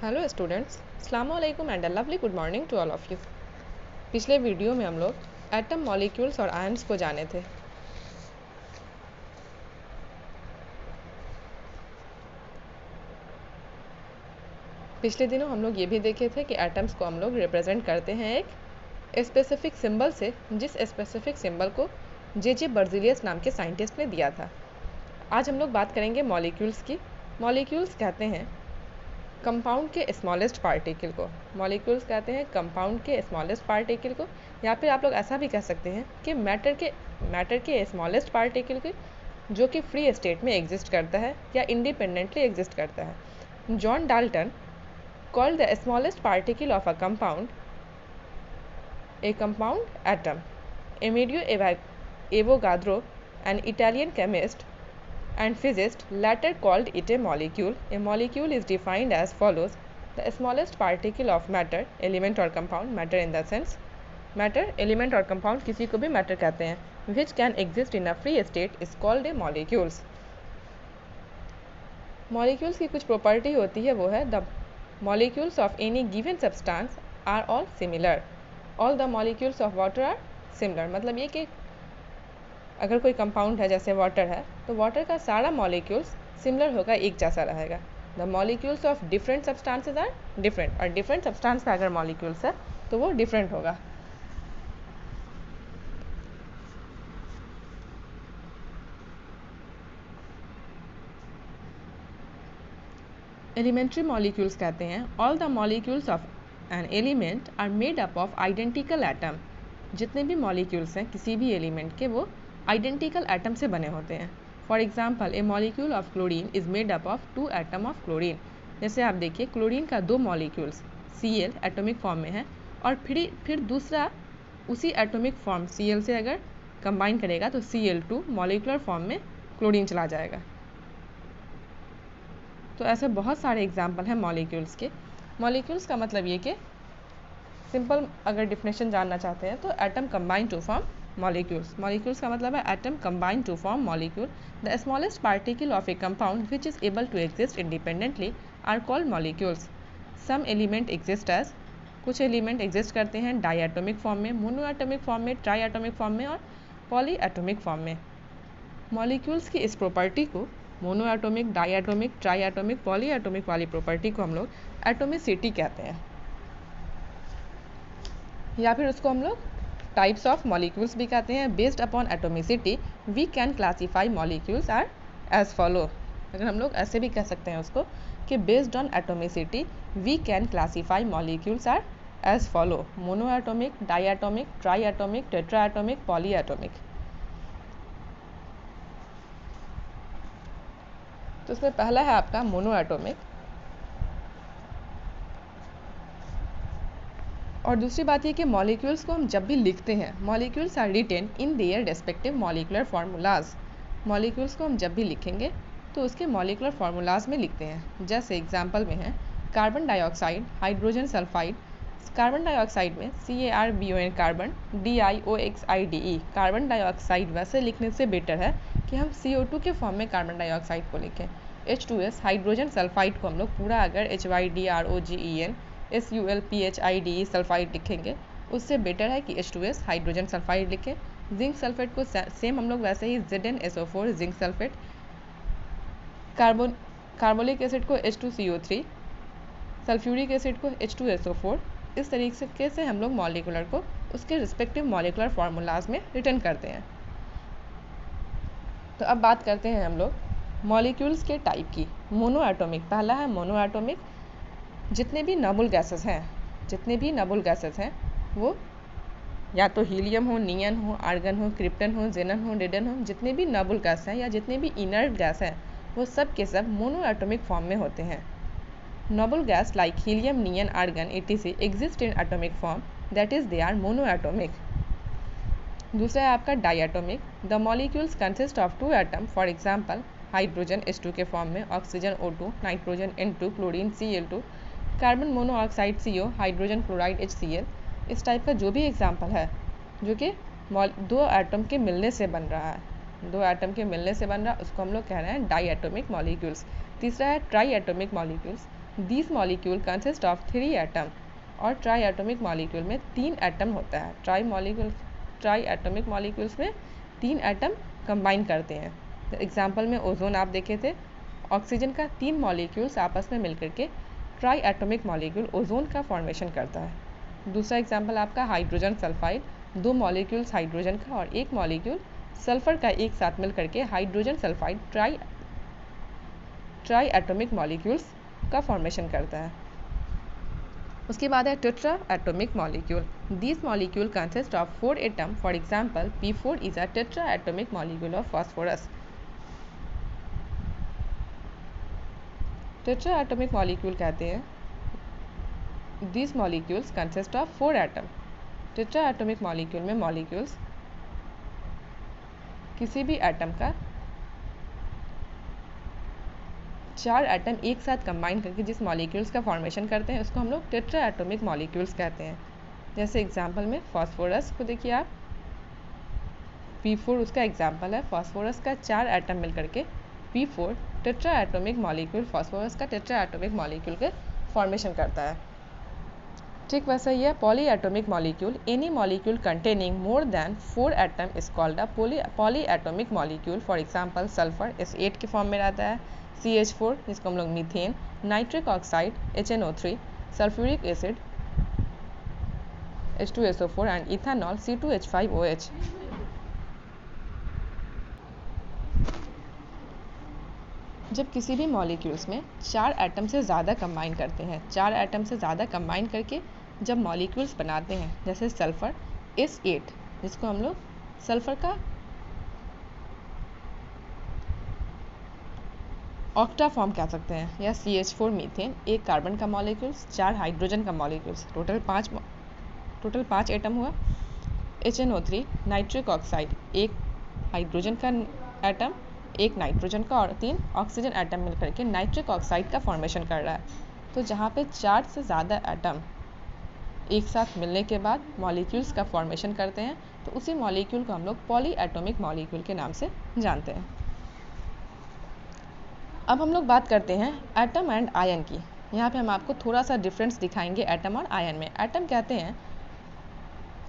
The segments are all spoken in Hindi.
हेलो स्टूडेंट्स, अस्सलाम वालेकुम and a lovely good morning to all of you. पिछले वीडियो में हम लोग एटम, मॉलिक्यूल्स और आयन्स को जाने थे। पिछले दिनों हम लोग ये भी देखे थे कि एटम्स को हम लोग रिप्रेजेंट करते हैं एक स्पेसिफिक सिंबल से, जिस स्पेसिफिक सिंबल को जे बर्ज़िलियस नाम के साइंटिस्ट ने दिया था। आज हम लोग बात करेंगे मॉलिक्यूल्स की। मॉलिक्यूल्स कहते हैं कंपाउंड के स्मॉलेस्ट पार्टिकल को। मॉलिक्यूल्स कहते हैं कंपाउंड के स्मॉलेस्ट पार्टिकल को, या फिर आप लोग ऐसा भी कह सकते हैं कि मैटर के स्मॉलेस्ट पार्टिकल के जो कि फ्री स्टेट में एग्जिस्ट करता है या इंडिपेंडेंटली एग्जिस्ट करता है। John Dalton called the smallest particle of a compound atom. Emilio Avogadro, an Italian chemist and physicist, later called it a molecule. A molecule is defined as follows: the smallest particle of matter, element or compound, matter in the sense matter, element or compound किसी को भी matter कहते हैं, which can exist in a free state is called a molecules. Molecules की कुछ property होती है, वो है the molecules of any given substance are all similar. All the molecules of water are similar. मतलब ये कि अगर कोई कंपाउंड है जैसे वाटर है, तो वाटर का सारा मॉलिक्यूल्स सिमिलर होगा, एक जैसा रहेगा। The molecules of different substances are different, और डिफरेंट सब्सटेंस का अगर मॉलिक्यूल्स है तो वो डिफरेंट होगा। एलिमेंट्री मॉलिक्यूल्स कहते हैं all the molecules of an element are made up of identical atom. जितने भी मॉलिक्यूल्स हैं किसी भी एलिमेंट के, वो आइडेंटिकल एटम से बने होते हैं। For example, A molecule of chlorine is made up of 2 atom of chlorine. जैसे आप देखिए, क्लोरीन का 2 मॉलिक्यूल्स Cl एटॉमिक फॉर्म में है, और फिर दूसरा उसी एटॉमिक फॉर्म Cl से अगर कंबाइन करेगा तो Cl2 मॉलिकुलर फॉर्म में क्लोरीन चला जाएगा। तो ऐसे बहुत सारे एग्जाम्पल हैं मॉलिक्यूल्स के। मॉलिक्यूल्स का मतलब ये कि सिंपल अगर डिफिनेशन जानना चाहते हैं तो atom combine to form molecules. Molecules का मतलब है atom combine to form molecule. The smallest particle of a compound which is able to exist independently are called molecules. Some element exist as, कुछ एलिमेंट एग्जिस्ट करते हैं डाई एटॉमिक फॉर्म में, मोनो एटॉमिक फॉर्म में, ट्राई एटॉमिक फॉर्म में और पॉली एटॉमिक फॉर्म में। मॉलिक्यूल्स की इस प्रॉपर्टी को, monoatomic, diatomic, try atomic, poly atomic वाली प्रॉपर्टी को हम लोग एटोमिसिटी कहते हैं, या फिर उसको हम लोग टाइप्स ऑफ मॉलिक्यूल्स भी कहते हैं। Based upon atomicity we can classify molecules are as follow. अगर हम लोग ऐसे भी कह सकते हैं उसको कि based on atomicity we can classify molecules are as follow: monoatomic, diatomic, triatomic, tetratomic, polyatomic. तो इसमें पहला है आपका मोनो एटॉमिक, और दूसरी बात ये कि मॉलिक्यूल्स को हम जब भी लिखते हैं, molecules are written in their respective molecular formulas. Molecules को हम जब भी लिखेंगे तो उसके मॉलिकुलर फार्मूलाज में लिखते हैं। जैसे एग्जांपल में है carbon dioxide, hydrogen sulphide. Carbon dioxide में CARBON carbon, DIOXIDE carbon dioxide. वैसे लिखने से बेटर है कि हम CO2 के फॉर्म में कार्बन डाइऑक्साइड को लिखें। H2S हाइड्रोजन सल्फाइड को हम लोग पूरा अगर HYDROGEN SULPHIDE सल्फाइड लिखेंगे, उससे बेटर है कि H2S हाइड्रोजन सल्फाइड लिखें। जिंक सल्फेट को सेम हम लोग वैसे ही ZnSO4 zinc sulphate. Carbolic acid को H2CO3, सल्फ्यूरिक एसिड को H2SO4। इस तरीके से हम लोग मॉलिकुलर को उसके रिस्पेक्टिव मॉलिकुलर फार्मूलाज में रिटर्न करते हैं। तो अब बात करते हैं हम लोग मॉलिक्यूल्स के टाइप की। मोनो एटॉमिक, पहला है मोनो एटॉमिक। जितने भी नोबल गैसेस हैं वो या तो हीलियम हो, नियन हो, आर्गन हो, क्रिप्टन हो, जेनन हो, रेडन हो, जितने भी नोबल गैस हैं या जितने भी इनर्ट गैस हैं वो सब के सब मोनो एटॉमिक फॉर्म में होते हैं। Noble gas like helium, neon, argon, etc. exist in atomic form, that is they are monoatomic. दूसरा है आपका diatomic. The molecules consist of 2 atom, for example hydrogen H2 के फॉर्म में, oxygen O2, nitrogen N2, chlorine Cl2, carbon monoxide CO, hydrogen chloride HCl। इस टाइप का जो भी एग्जांपल है जो कि 2 एटम के मिलने से बन रहा है, 2 एटम के मिलने से बन रहा, उसको हम लोग कह रहे हैं डाइएटॉमिक मॉलिक्यूल्स। तीसरा है try atomic molecules. This molecule consist of 3 atom, और ट्राई एटॉमिक मॉलिक्यूल में 3 एटम होता है। ट्राई एटॉमिक मॉलिक्यूल्स में 3 एटम कंबाइन करते हैं। एग्जाम्पल में ओजोन आप देखे थे, ऑक्सीजन का 3 मॉलिक्यूल्स आपस में मिलकर के ट्राई एटॉमिक मॉलिक्यूल ओजोन का फॉर्मेशन करता है। दूसरा एग्जाम्पल आपका हाइड्रोजन सल्फाइड, 2 मॉलिक्यूल्स हाइड्रोजन का और 1 मॉलिक्यूल सल्फर का एक साथ मिल करके hydrogen sulphide try atomic molecules का फॉर्मेशन करता है। उसके बाद है tetra atomic molecule. This molecule consist of 4 atom, for example P4 is a tetra atomic molecule of phosphorus. Tetra atomic molecule कहते हैं this molecules consist of 4 atom. Tetra atomic molecule में मॉलिक्यूल्स किसी भी एटम का 4 एटम एक साथ कंबाइन करके जिस मॉलिक्यूल्स का फॉर्मेशन करते हैं उसको हम लोग टेट्रा एटॉमिक मॉलिक्यूल्स कहते हैं। जैसे एग्जाम्पल में फास्फोरस को देखिए आप, P4 उसका एग्जाम्पल है। फास्फोरस का 4 एटम मिल करके P4 tetra atomic molecule, phosphorus का टेट्रा एटॉमिक मॉलिक्यूल के फॉर्मेशन करता है। ठीक वैसा ही है poly atomic molecule. Any molecule containing more than 4 atom is called a poly atomic molecule. For example sulphur S8 के फॉर्म में रहता है, CH4 जिसको हम लोग methane, nitric oxide HNO3, sulphuric acid H2SO4 and ethanol C2H5OH। जब किसी भी मॉलिक्यूल्स में 4 एटम से ज़्यादा कंबाइन करते हैं, 4 एटम से ज़्यादा कंबाइन करके जब मॉलिक्यूल्स बनाते हैं, जैसे सल्फर S8 जिसको हम लोग सल्फर का ऑक्टा फॉर्म कह सकते हैं, या CH4 मीथेन, एक कार्बन का मॉलिक्यूल्स, 4 हाइड्रोजन का मॉलिक्यूल्स, टोटल 5 एटम हुआ। HNO3 नाइट्रिक ऑक्साइड, एक हाइड्रोजन का एटम, एक नाइट्रोजन का और 3 ऑक्सीजन एटम मिलकर के नाइट्रिक ऑक्साइड का फॉर्मेशन कर रहा है। तो जहाँ पे 4 से ज़्यादा एटम एक साथ मिलने के बाद मॉलिक्यूल्स का फॉर्मेशन करते हैं तो उसी मॉलिक्यूल को हम लोग पॉली एटॉमिक मॉलिक्यूल के नाम से जानते हैं। अब हम लोग बात करते हैं एटम एंड आयन की। यहाँ पे हम आपको थोड़ा सा डिफरेंस दिखाएंगे एटम और आयन में। एटम कहते हैं,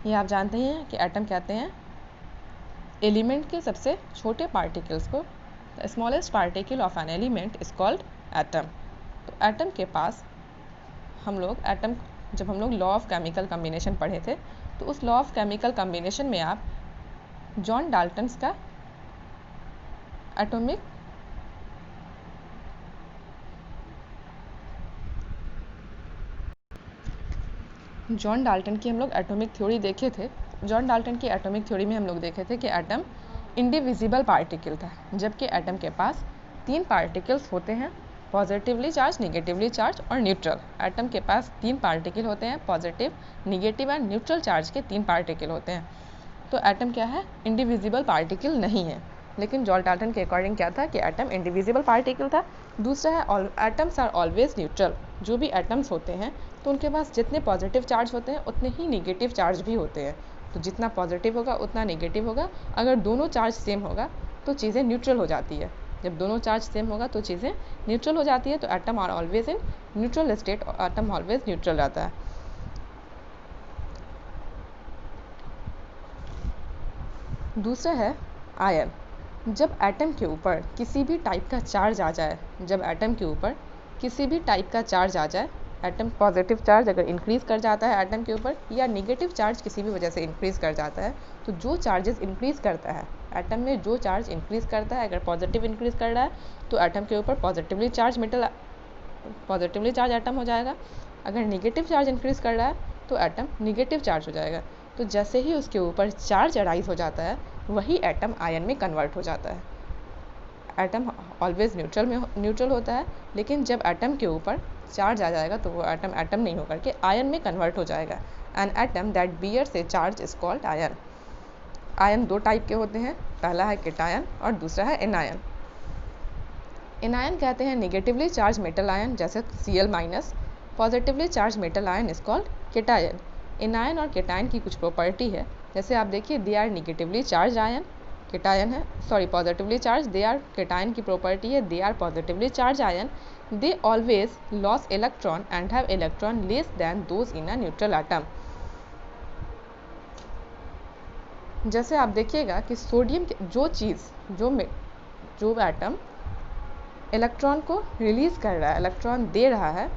ये आप जानते हैं कि एटम कहते हैं एलिमेंट के सबसे छोटे पार्टिकल्स को। The smallest particle of an element is called atom. तो एटम के पास जब हम लोग लॉ ऑफ केमिकल कम्बिनेशन पढ़े थे तो उस लॉ ऑफ केमिकल कम्बिनेशन में आप जॉन डाल्टन की हम लोग एटॉमिक थ्योरी देखे थे। जॉन डाल्टन की एटॉमिक थ्योरी में हम लोग देखे थे कि एटम इंडिविजिबल पार्टिकल था, जबकि एटम के पास 3 पार्टिकल्स होते हैं, पॉजिटिवली चार्ज, निगेटिवली चार्ज और न्यूट्रल। एटम के पास 3 पार्टिकल होते हैं, positive, negative and neutral charge के 3 पार्टिकल होते हैं। तो एटम क्या है, इंडिविजिबल पार्टिकल नहीं है। लेकिन जॉन डाल्टन के अकॉर्डिंग क्या था कि एटम इंडिविजिबल पार्टिकल था। दूसरा है एटम्स आर ऑलवेज न्यूट्रल। जो भी एटम्स होते हैं तो उनके पास जितने पॉजिटिव चार्ज होते हैं उतने ही निगेटिव चार्ज भी होते हैं। तो जितना पॉजिटिव होगा उतना नेगेटिव होगा। अगर दोनों चार्ज सेम होगा तो चीज़ें न्यूट्रल हो जाती है। जब दोनों चार्ज सेम होगा तो चीज़ें न्यूट्रल हो जाती है। तो atom are always in neutral state, atom always neutral रहता है। दूसरा है आयन। जब एटम के ऊपर किसी भी टाइप का चार्ज आ जाए, एटम पॉजिटिव चार्ज अगर इंक्रीज़ कर जाता है एटम के ऊपर, या नेगेटिव चार्ज किसी भी वजह से इंक्रीज़ कर जाता है, तो जो चार्जेस इंक्रीज़ करता है एटम में, जो चार्ज इंक्रीज़ करता है, अगर पॉजिटिव इंक्रीज़ कर रहा है तो एटम के ऊपर पॉजिटिवली चार्ज एटम हो जाएगा। अगर नेगेटिव चार्ज इंक्रीज़ कर रहा है तो एटम नेगेटिव चार्ज हो जाएगा। तो जैसे ही उसके ऊपर चार्ज अराइज हो जाता है वही एटम आयन में कन्वर्ट हो जाता है। एटम ऑलवेज न्यूट्रल होता है, लेकिन जब एटम के ऊपर चार्ज आ जाएगा तो वो एटम नहीं होकर के आयन में कन्वर्ट हो जाएगा। An atom that bears a charge is called ion. Ion 2 type के होते हैं, पहला है केटायन और दूसरा है एनायन। एनायन कहते हैं निगेटिवली चार्ज मेटल आयन, जैसे Cl-। Positively charge metal ion is called cation. Anion और केटायन की कुछ प्रॉपर्टी है, जैसे आप देखिए they are negatively charge ion cation है, sorry positively charge, they are cation की प्रॉपर्टी है they are positively charge ion, they always loss electron and have electron less than those in a neutral atom. जैसे आप देखिएगा कि सोडियम जो चीज़ जो एटम इलेक्ट्रॉन को रिलीज कर रहा है, इलेक्ट्रॉन दे रहा है,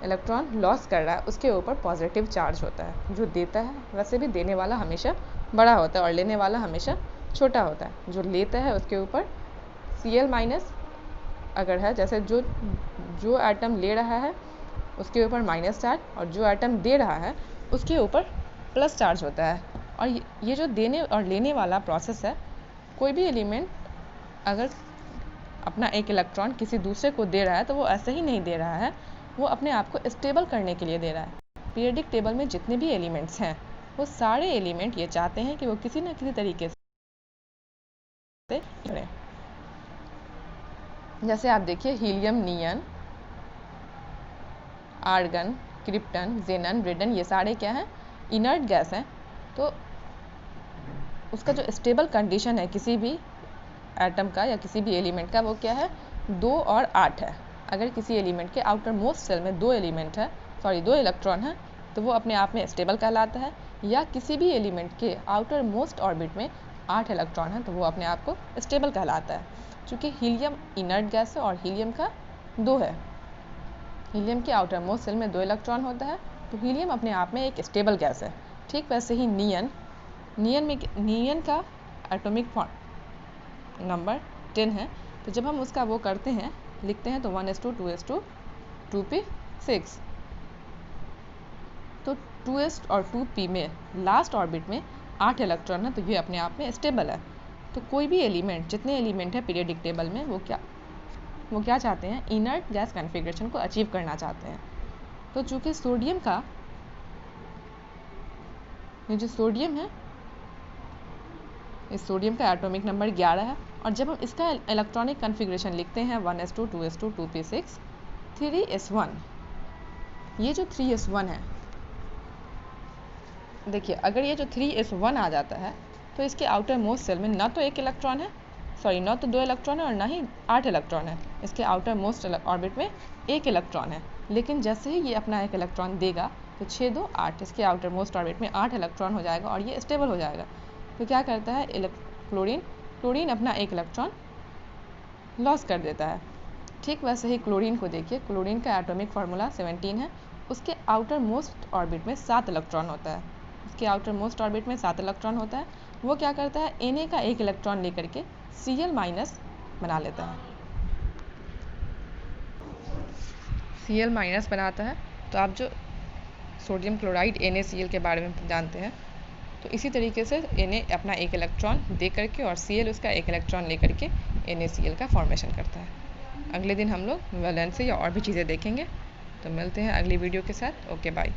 इलेक्ट्रॉन लॉस कर रहा है, उसके ऊपर पॉजिटिव चार्ज होता है। जो देता है वैसे भी देने वाला हमेशा बड़ा होता है और लेने वाला हमेशा छोटा होता है। जो लेता है उसके ऊपर Cl माइनस अगर है, जैसे जो एटम ले रहा है उसके ऊपर माइनस चार्ज और जो एटम दे रहा है उसके ऊपर प्लस चार्ज होता है। और ये जो देने और लेने वाला प्रोसेस है, कोई भी एलिमेंट अगर अपना एक इलेक्ट्रॉन किसी दूसरे को दे रहा है तो वो ऐसे ही नहीं दे रहा है, वो अपने आप को स्टेबल करने के लिए दे रहा है। पीरियडिक टेबल में जितने भी एलिमेंट्स हैं वो सारे एलिमेंट ये चाहते हैं कि वो किसी न किसी तरीके से जुड़े। जैसे आप देखिए हीलियम, नियन, आर्गन, क्रिप्टन, जेनन, रेडन, ये सारे क्या हैं? इनर्ट गैस हैं। तो उसका जो स्टेबल कंडीशन है किसी भी एटम का या किसी भी एलिमेंट का, वो क्या है? 2 और 8 है। अगर किसी एलिमेंट के आउटर मोस्ट सेल में 2 इलेक्ट्रॉन है तो वो अपने आप में स्टेबल कहलाता है, या किसी भी एलिमेंट के आउटर मोस्ट ऑर्बिट में 8 इलेक्ट्रॉन है तो वो अपने आप को स्टेबल कहलाता है। चूँकि हीलियम इनर्ट गैस है और हीलियम का 2 है, हीलियम के आउटर मोस्ट सेल में 2 इलेक्ट्रॉन होता है तो हीलियम अपने आप में एक स्टेबल गैस है। ठीक वैसे ही नियन का एटॉमिक नंबर 10 है। तो जब हम उसका वो करते हैं, लिखते हैं तो 1s2 2s2 2p6, तो 2s और 2p में लास्ट ऑर्बिट में 8 इलेक्ट्रॉन है तो ये अपने आप में स्टेबल है। तो कोई भी एलिमेंट, जितने एलिमेंट है पीरियडिक टेबल में, वो क्या चाहते हैं? इनर्ट गैस कॉन्फ़िगरेशन को अचीव करना चाहते हैं। तो चूँकि सोडियम का ये जो सोडियम है, इस सोडियम का एटॉमिक नंबर 11 है और जब हम इसका इलेक्ट्रॉनिक कॉन्फ़िगरेशन लिखते हैं 1s2 2s2 2p6 3s1, ये जो 3s1 है, देखिए अगर ये जो 3s1 आ जाता है तो इसके आउटर मोस्ट सेल में ना तो 2 इलेक्ट्रॉन है और ना ही 8 इलेक्ट्रॉन है। इसके आउटर मोस्ट ऑर्बिट में 1 इलेक्ट्रॉन है, लेकिन जैसे ही ये अपना 1 इलेक्ट्रॉन देगा तो 6 2 8, इसके आउटर मोस्ट ऑर्बिट में 8 इलेक्ट्रॉन हो जाएगा और ये स्टेबल हो जाएगा। तो क्या करता है क्लोरीन अपना 1 इलेक्ट्रॉन लॉस कर देता है। ठीक वैसे ही क्लोरीन को देखिए, क्लोरीन का एटॉमिक फार्मूला 17 है, उसके आउटर मोस्ट ऑर्बिट में 7 इलेक्ट्रॉन होता है। उसके आउटर मोस्ट ऑर्बिट में 7 इलेक्ट्रॉन होता है। वो क्या करता है? Na का 1 इलेक्ट्रॉन लेकर के Cl माइनस बना लेता है, Cl माइनस बनाता है। तो आप जो सोडियम क्लोराइड NaCl के बारे में जानते हैं, तो इसी तरीके से Na अपना 1 इलेक्ट्रॉन दे करके और Cl उसका 1 इलेक्ट्रॉन लेकर के NaCl का फॉर्मेशन करता है। अगले दिन हम लोग वैलेंसी या और भी चीज़ें देखेंगे। तो मिलते हैं अगली वीडियो के साथ। Okay bye.